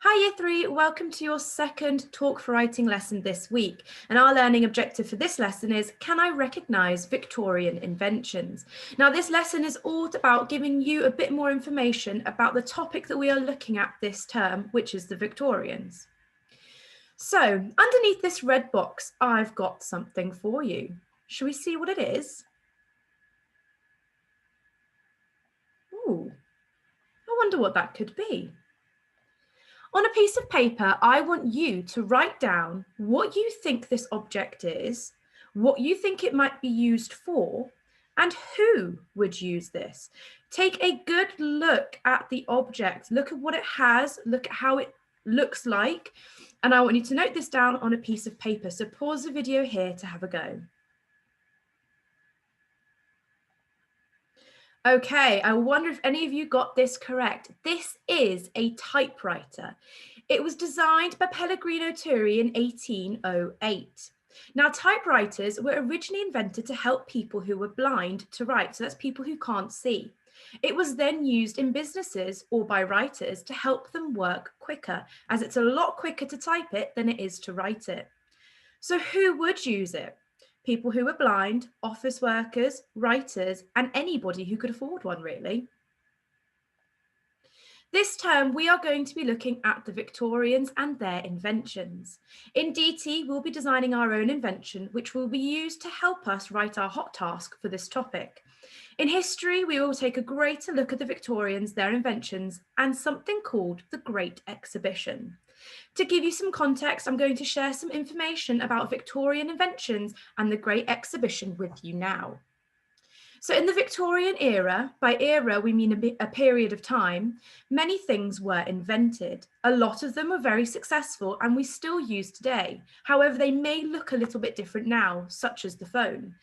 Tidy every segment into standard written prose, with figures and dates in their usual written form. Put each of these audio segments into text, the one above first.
Hi Year 3, welcome to your second Talk for Writing lesson this week. And our learning objective for this lesson is, can I recognise Victorian inventions? Now this lesson is all about giving you a bit more information about the topic that we are looking at this term, which is the Victorians. So underneath this red box, I've got something for you. Shall we see what it is? Ooh, I wonder what that could be. On a piece of paper, I want you to write down what you think this object is, what you think it might be used for, and who would use this. Take a good look at the object, look at what it has, look at how it looks like, and I want you to note this down on a piece of paper. So pause the video here to have a go. Okay, I wonder if any of you got this correct. This is a typewriter. It was designed by Pellegrino Turri in 1808. Now, typewriters were originally invented to help people who were blind to write, so that's people who can't see. It was then used in businesses or by writers to help them work quicker, as it's a lot quicker to type it than it is to write it. So who would use it? People who were blind, office workers, writers, and anybody who could afford one, really. This term, we are going to be looking at the Victorians and their inventions. In DT, we'll be designing our own invention, which will be used to help us write our hot task for this topic. In history, we will take a greater look at the Victorians, their inventions, and something called the Great Exhibition. To give you some context, I'm going to share some information about Victorian inventions and the Great Exhibition with you now. So in the Victorian era, by era we mean a period of time, many things were invented. A lot of them were very successful and we still use today. However, they may look a little bit different now, such as the phone.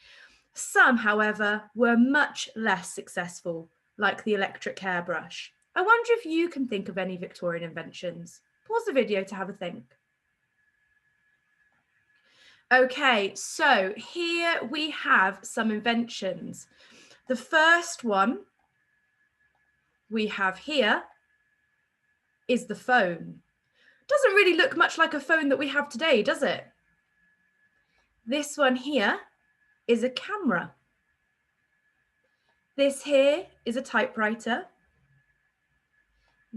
Some, however, were much less successful, like the electric hairbrush. I wonder if you can think of any Victorian inventions. Pause the video to have a think. Okay, so here we have some inventions. The first one we have here is the phone. Doesn't really look much like a phone that we have today, does it? This one here is a camera. This here is a typewriter.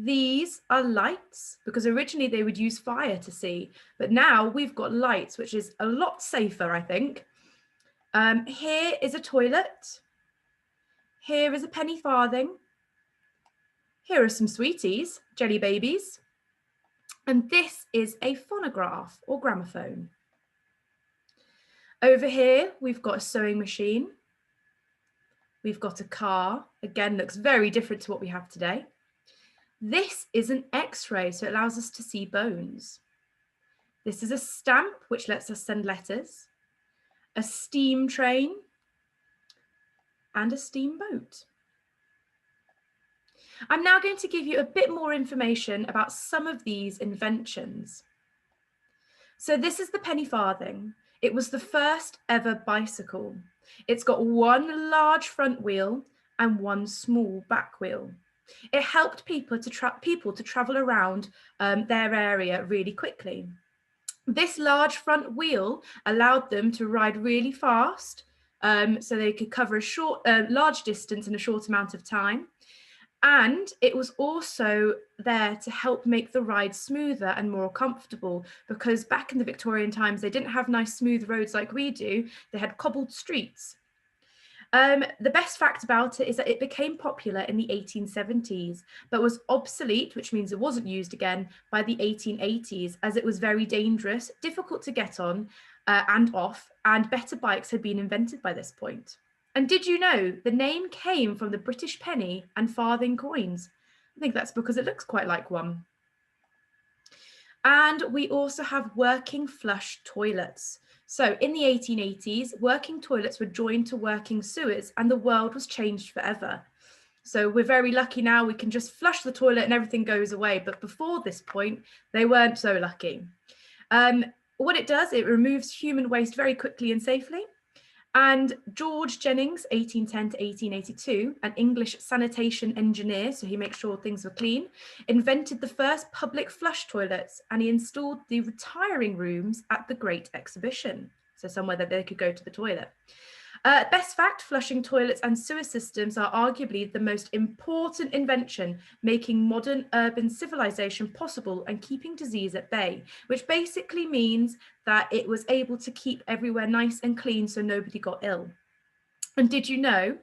These are lights, because originally they would use fire to see, but now we've got lights, which is a lot safer, I think. Here is a toilet. Here is a penny farthing. Here are some sweeties, jelly babies. And this is a phonograph or gramophone. Over here, we've got a sewing machine. We've got a car. Again, looks very different to what we have today. This is an X-ray, so it allows us to see bones. This is a stamp, which lets us send letters, a steam train, and a steamboat. I'm now going to give you a bit more information about some of these inventions. So this is the penny farthing. It was the first ever bicycle. It's got one large front wheel and one small back wheel. It helped people to travel around their area really quickly. This large front wheel allowed them to ride really fast, so they could cover a large distance in a short amount of time. And it was also there to help make the ride smoother and more comfortable, because back in the Victorian times, they didn't have nice smooth roads like we do. They had cobbled streets. The best fact about it is that it became popular in the 1870s, but was obsolete, which means it wasn't used again, by the 1880s, as it was very dangerous, difficult to get on and off, and better bikes had been invented by this point. And did you know the name came from the British penny and farthing coins? I think that's because it looks quite like one. And we also have working flush toilets. So in the 1880s, working toilets were joined to working sewers and the world was changed forever. So we're very lucky now, we can just flush the toilet and everything goes away. But before this point, they weren't so lucky. What it does, it removes human waste very quickly and safely. And George Jennings, 1810 to 1882, an English sanitation engineer, so he makes sure things were clean, invented the first public flush toilets, and he installed the retiring rooms at the Great Exhibition, so somewhere that they could go to the toilet. Best fact, flushing toilets and sewer systems are arguably the most important invention, making modern urban civilization possible and keeping disease at bay, which basically means that it was able to keep everywhere nice and clean so nobody got ill. And did you know,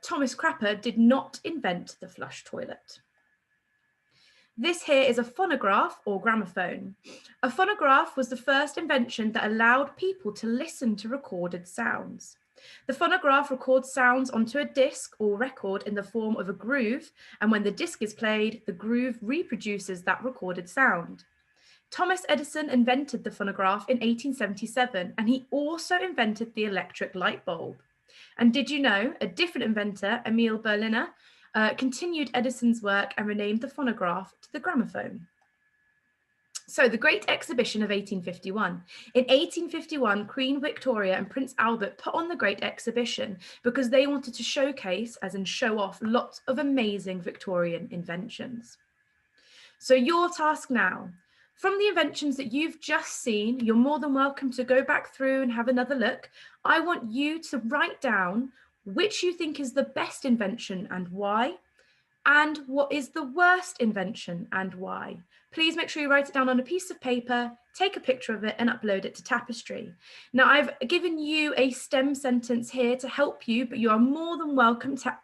Thomas Crapper did not invent the flush toilet. This here is a phonograph or gramophone. A phonograph was the first invention that allowed people to listen to recorded sounds. The phonograph records sounds onto a disc or record in the form of a groove, and when the disc is played, the groove reproduces that recorded sound. Thomas Edison invented the phonograph in 1877, and he also invented the electric light bulb. And did you know a different inventor, Emil Berliner, continued Edison's work and renamed the phonograph to the gramophone? So the Great Exhibition of 1851. In 1851, Queen Victoria and Prince Albert put on the Great Exhibition because they wanted to showcase, as in show off, lots of amazing Victorian inventions. So your task now, from the inventions that you've just seen, you're more than welcome to go back through and have another look. I want you to write down which you think is the best invention and why, and what is the worst invention and why. Please make sure you write it down on a piece of paper, take a picture of it and upload it to Tapestry. Now I've given you a STEM sentence here to help you, but you are more than welcome to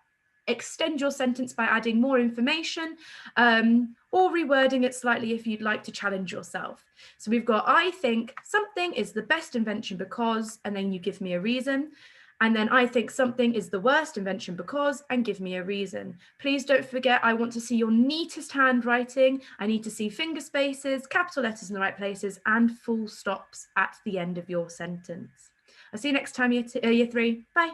extend your sentence by adding more information or rewording it slightly if you'd like to challenge yourself. So we've got, I think something is the best invention because, and then you give me a reason. And then I think something is the worst invention because, and give me a reason. Please don't forget, I want to see your neatest handwriting. I need to see finger spaces, capital letters in the right places, and full stops at the end of your sentence. I'll see you next time, year 3. Bye.